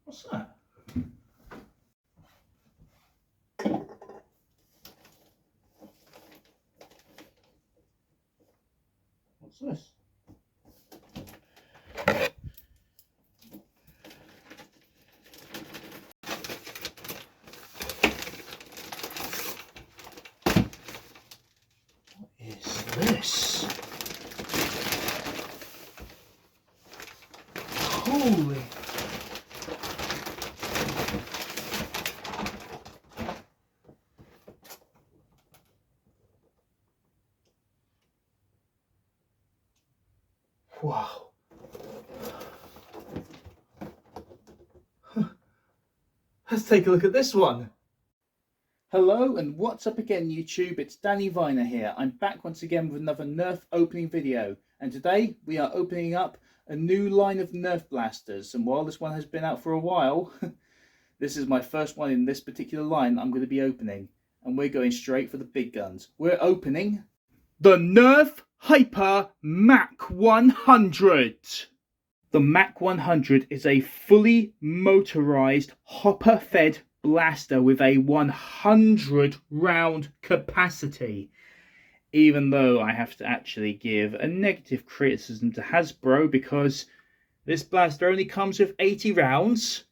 What's that? What's this? What is this? Holy! Wow. Let's take a look at this one. Hello and what's up again YouTube, it's Danny Viner here. I'm back once again with another Nerf opening video, and today we are opening up a new line of Nerf blasters. And while this one has been out for a while, this is my first one in this particular line I'm going to be opening, and we're going straight for the big guns. We're opening the Nerf Hyper Mach-100. The Mach-100 is a fully motorized hopper-fed blaster with a 100 round capacity. Even though I have to actually give a negative criticism to Hasbro, because this blaster only comes with 80 rounds,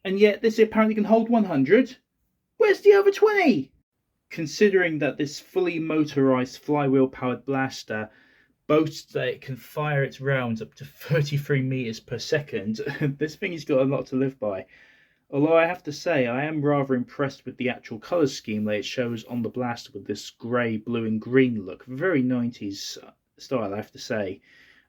and yet this apparently can hold 100. Where's the other 20? Considering that this fully motorized flywheel powered blaster boasts that it can fire its rounds up to 33 meters per second, this thing has got a lot to live by. Although I have to say, I am rather impressed with the actual colour scheme that it shows on the blaster with this grey, blue and green look. Very 90s style, I have to say.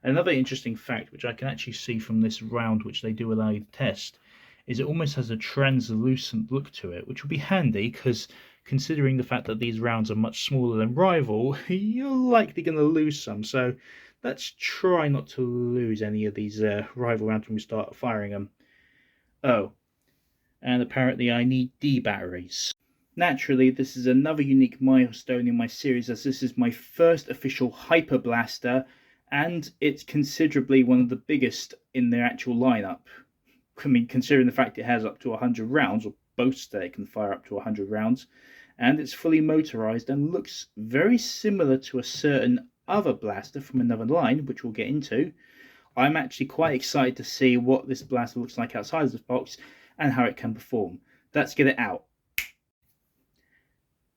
Another interesting fact, which I can actually see from this round which they do allow you to test, is it almost has a translucent look to it, which will be handy because considering the fact that these rounds are much smaller than Rival, you're likely going to lose some. So let's try not to lose any of these Rival rounds when we start firing them. Oh, and apparently I need D batteries. Naturally, this is another unique milestone in my series, as this is my first official Hyper Blaster, and it's considerably one of the biggest in their actual lineup. I mean, considering the fact it has up to 100 rounds, or boasts that it can fire up to 100 rounds, and it's fully motorized and looks very similar to a certain other blaster from another line, which we'll get into. I'm actually quite excited to see what this blaster looks like outside of this box and how it can perform. Let's get it out.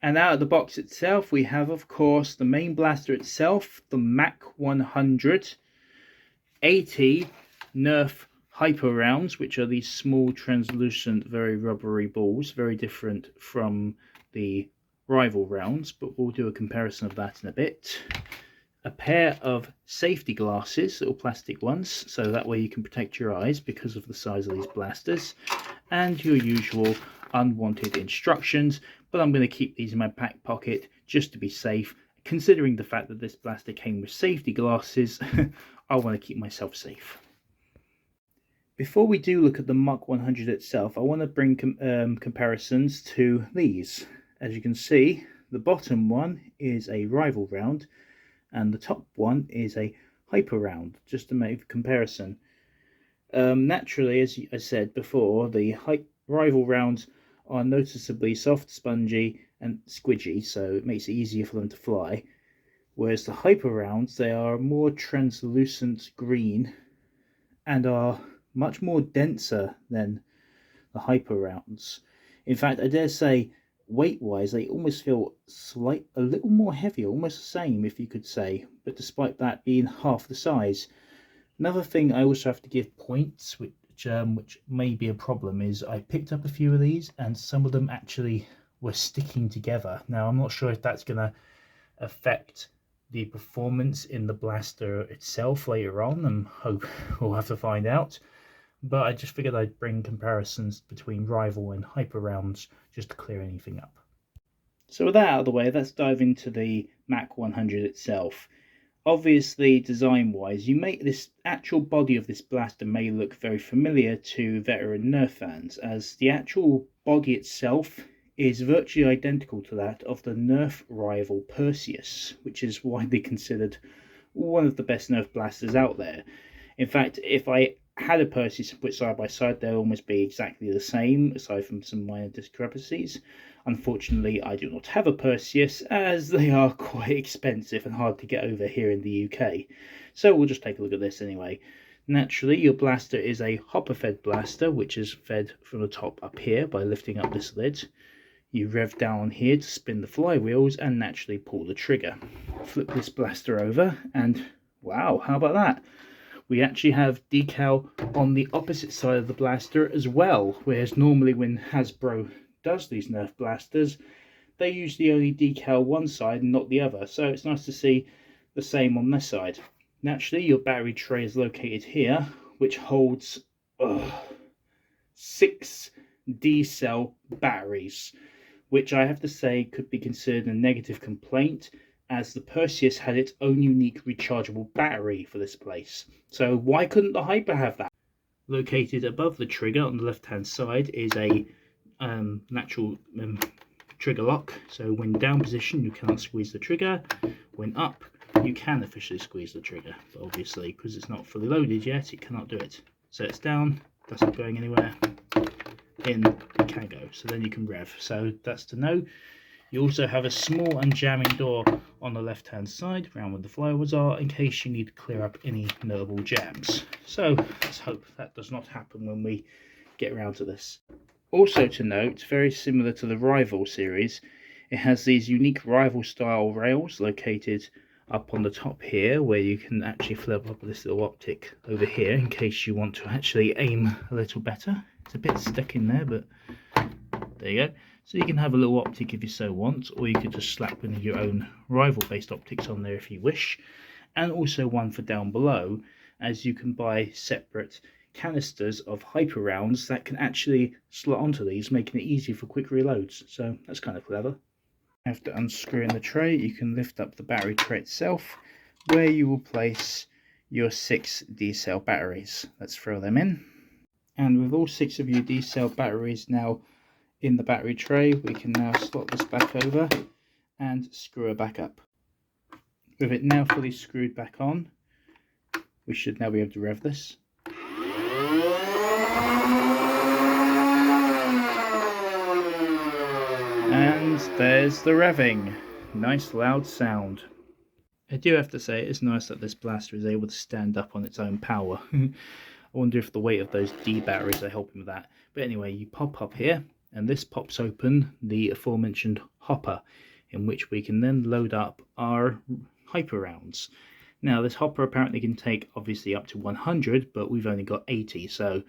And out of the box itself, we have, of course, the main blaster itself, the Mach-100, 80 Nerf Hyper rounds, which are these small, translucent, very rubbery balls, very different from the Rival rounds, but we'll do a comparison of that in a bit. A pair of safety glasses, little plastic ones, so that way you can protect your eyes because of the size of these blasters, and your usual unwanted instructions, but I'm going to keep these in my back pocket just to be safe. Considering the fact that this blaster came with safety glasses, I want to keep myself safe. Before we do look at the Mach-100 itself, I want to bring comparisons to these. As you can see, the bottom one is a Rival round, and the top one is a Hyper round, just to make a comparison. Naturally, as I said before, the Rival rounds are noticeably soft, spongy and squidgy, so it makes it easier for them to fly. Whereas the Hyper rounds, they are more translucent green and are much more denser than the Hyper rounds. In fact, I dare say, weight-wise, they almost feel a little more heavy, almost the same, if you could say, but despite that being half the size. Another thing I also have to give points, which may be a problem, is I picked up a few of these, and some of them actually were sticking together. Now, I'm not sure if that's going to affect the performance in the blaster itself later on, and hope we'll have to find out. But I just figured I'd bring comparisons between Rival and Hyper rounds just to clear anything up. So with that out of the way, let's dive into the Mach-100 itself. Obviously, design-wise, this actual body of this blaster may look very familiar to veteran Nerf fans, as the actual body itself is virtually identical to that of the Nerf rival Perseus, which is widely considered one of the best Nerf blasters out there. In fact, if I had a Perseus and put side by side, they'll almost be exactly the same, aside from some minor discrepancies. Unfortunately, I do not have a Perseus, as they are quite expensive and hard to get over here in the UK. So we'll just take a look at this anyway. Naturally, your blaster is a hopper-fed blaster, which is fed from the top up here by lifting up this lid. You rev down here to spin the flywheels and naturally pull the trigger. Flip this blaster over and wow, how about that? We actually have decal on the opposite side of the blaster as well, whereas normally when Hasbro does these Nerf blasters, they usually only decal one side and not the other, so it's nice to see the same on this side. Naturally, your battery tray is located here, which holds 6 D-cell batteries, which I have to say could be considered a negative complaint, as the Perseus had its own unique rechargeable battery for this place. So why couldn't the Hyper have that? Located above the trigger on the left hand side is a natural trigger lock. So when down position you cannot squeeze the trigger. When up you can officially squeeze the trigger, but obviously because it's not fully loaded yet it cannot do it. So it's down, that's not going anywhere. In it can go, so then you can rev. So that's to know. You also have a small unjamming door on the left hand side around where the flywheels are, in case you need to clear up any notable jams. So let's hope that does not happen when we get around to this. Also to note, very similar to the Rival series, it has these unique Rival style rails located up on the top here, where you can actually flip up this little optic over here in case you want to actually aim a little better. It's a bit stuck in there, but there you go. So you can have a little optic if you so want, or you could just slap one of your own Rival based optics on there if you wish. And also one for down below, as you can buy separate canisters of Hyper rounds that can actually slot onto these, making it easy for quick reloads. So that's kind of clever. After unscrewing the tray, you can lift up the battery tray itself, where you will place your 6 D-cell batteries. Let's throw them in. And with all 6 of your D-cell batteries now in the battery tray, we can now slot this back over and screw it back up. With it now fully screwed back on, we should now be able to rev this. And there's the revving. Nice loud sound. I do have to say it's nice that this blaster is able to stand up on its own power. I wonder if the weight of those D batteries are helping with that. But anyway, you pop up here, and this pops open the aforementioned hopper, in which we can then load up our Hyper rounds. Now this hopper apparently can take obviously up to 100, but we've only got 80, so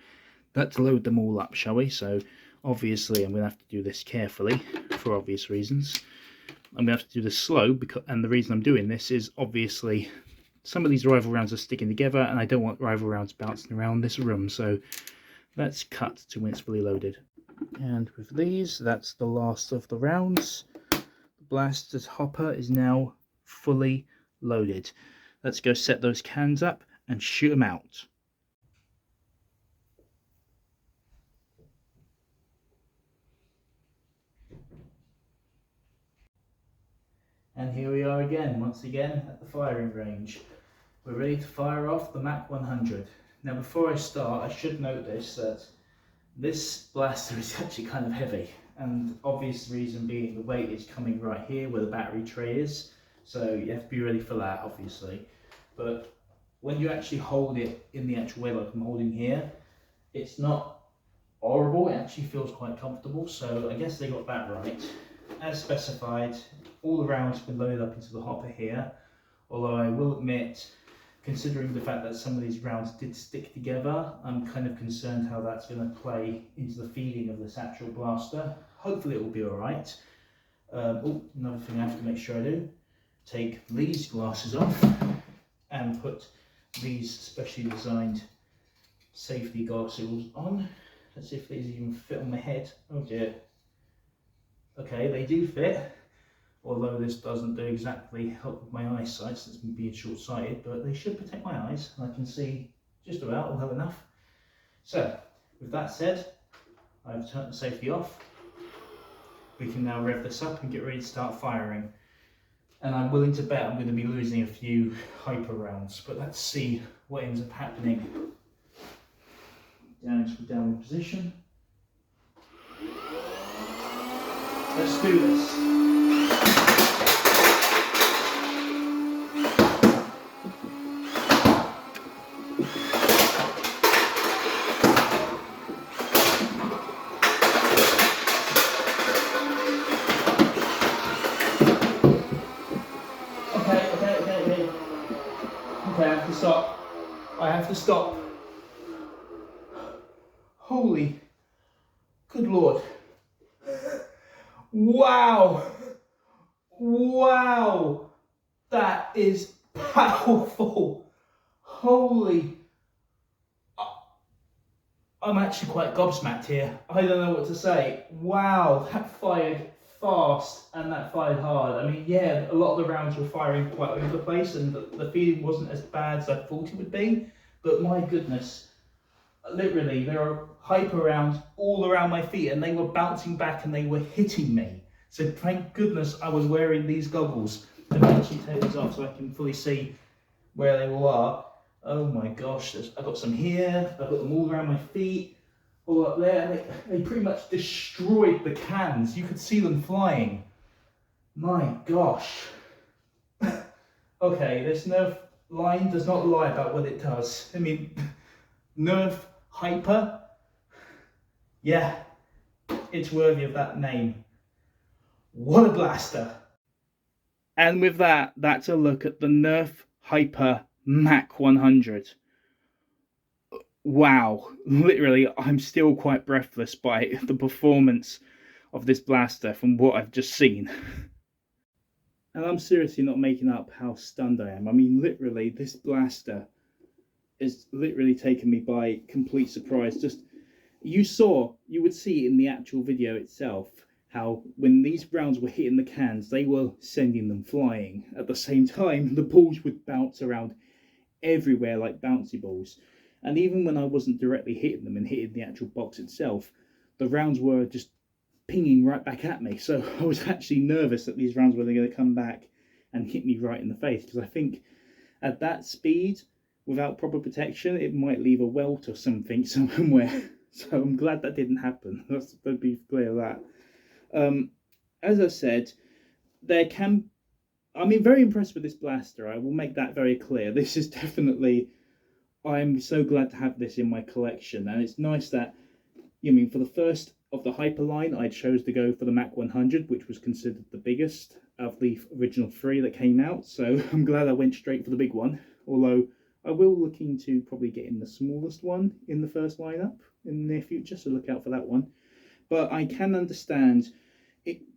let's load them all up, shall we? So obviously I'm going to have to do this carefully for obvious reasons. I'm going to have to do this slow, and the reason I'm doing this is obviously some of these Rival rounds are sticking together and I don't want Rival rounds bouncing around this room, so let's cut to when it's fully loaded. And with these, that's the last of the rounds. The blaster's hopper is now fully loaded. Let's go set those cans up and shoot them out. And here we are again, once again at the firing range. We're ready to fire off the Mach-100. Now before I start, I should note that this blaster is actually kind of heavy, and obvious reason being the weight is coming right here where the battery tray is, so you have to be ready for that obviously. But when you actually hold it in the actual way like I'm holding here, it's not horrible, it actually feels quite comfortable, so I guess they got that right. As specified, all the rounds have been loaded up into the hopper here, although I will admit, considering the fact that some of these rounds did stick together, I'm kind of concerned how that's going to play into the feeding of this actual blaster. Hopefully it will be alright. Another thing I have to make sure I do, take these glasses off and put these specially designed safety goggles on. Let's see if these even fit on my head. Oh dear. Okay, they do fit, although this doesn't do exactly help with my eyesight since I'm being short-sighted, but they should protect my eyes, and I can see just about well enough. So, with that said, I've turned the safety off. We can now rev this up and get ready to start firing. And I'm willing to bet I'm going to be losing a few Hyper rounds, but let's see what ends up happening. down into the downward position. Let's do this. Okay, I have to stop. I have to stop. Holy, good Lord. Wow. Wow. That is powerful. Holy. I'm actually quite gobsmacked here. I don't know what to say. Wow, that fired fast and that fired hard. I mean, yeah, a lot of the rounds were firing quite over the place and the feeling wasn't as bad as I thought it would be. But my goodness, literally, there are hyper rounds all around my feet and they were bouncing back and they were hitting me. So thank goodness I was wearing these goggles. Let me actually take these off so I can fully see where they all are. Oh my gosh, I've got some here, I've got them all around my feet, all up there, and they pretty much destroyed the cans. You could see them flying. My gosh. Okay, this Nerf line does not lie about what it does. I mean, Nerf Hyper, yeah, it's worthy of that name. What a blaster. And with that, that's a look at the Nerf Hyper Mach-100. Wow, literally, I'm still quite breathless by the performance of this blaster from what I've just seen. And I'm seriously not making up how stunned I am. I mean, literally, this blaster is literally taken me by complete surprise. Just, you would see in the actual video itself how when these rounds were hitting the cans, they were sending them flying. At the same time, the balls would bounce around everywhere like bouncy balls. And even when I wasn't directly hitting them and hitting the actual box itself, the rounds were just pinging right back at me. So I was actually nervous that these rounds were going to come back and hit me right in the face, because I think at that speed, without proper protection, it might leave a welt or something somewhere. So I'm glad that didn't happen. Let's be clear of that. As I said, I'm very impressed with this blaster. I will make that very clear. This is definitely, I'm so glad to have this in my collection, and it's nice that, for the first of the Hyper line, I chose to go for the Mach-100, which was considered the biggest of the original 3 that came out, so I'm glad I went straight for the big one, although I will look into probably getting the smallest one in the first lineup in the near future, so look out for that one. But I can understand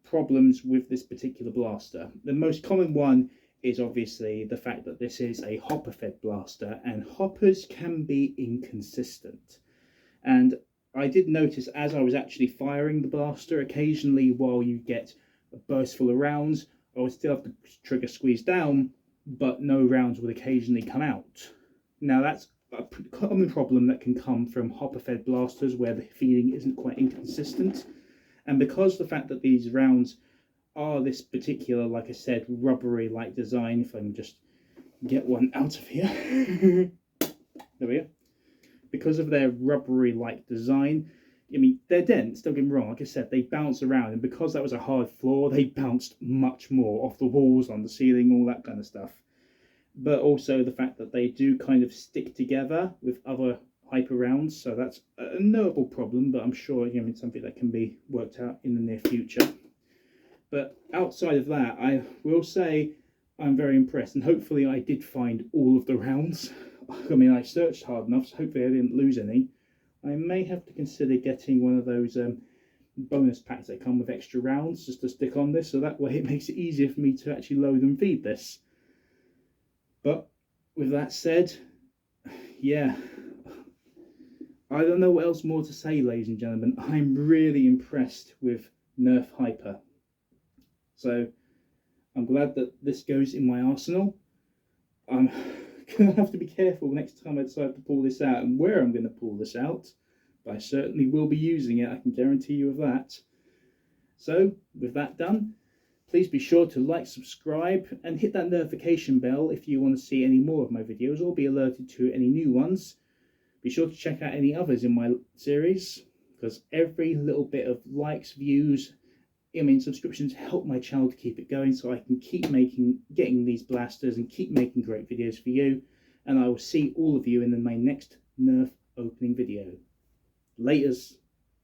problems with this particular blaster. The most common one is obviously the fact that this is a hopper fed blaster, and hoppers can be inconsistent. And I did notice as I was actually firing the blaster, occasionally while you get a burst full of rounds, I would still have the trigger squeezed down, but no rounds would occasionally come out. Now that's a common problem that can come from hopper fed blasters where the feeding isn't quite inconsistent. And because the fact that these rounds are this particular, like I said, rubbery like design, if I can just get one out of here. There we go. Because of their rubbery like design, they're dense, don't get me wrong, like I said, they bounce around, and because that was a hard floor, they bounced much more off the walls, on the ceiling, all that kind of stuff. But also the fact that they do kind of stick together with other hyper rounds, so that's a notable problem, but I'm sure it's something that can be worked out in the near future. But outside of that, I will say I'm very impressed, and hopefully I did find all of the rounds. I searched hard enough, so hopefully I didn't lose any. I may have to consider getting one of those bonus packs that come with extra rounds just to stick on this, so that way it makes it easier for me to actually load and feed this. But with that said, yeah, I don't know what else more to say, ladies and gentlemen. I'm really impressed with Nerf Hyper. So I'm glad that this goes in my arsenal. I'm going to have to be careful next time I decide to pull this out and where I'm going to pull this out. But I certainly will be using it, I can guarantee you of that. So with that done, please be sure to like, subscribe and hit that notification bell if you want to see any more of my videos or be alerted to any new ones. Be sure to check out any others in my series, because every little bit of likes, views, subscriptions help my channel to keep it going, so I can keep getting these blasters and keep making great videos for you. And I will see all of you in my next Nerf opening video. Laters.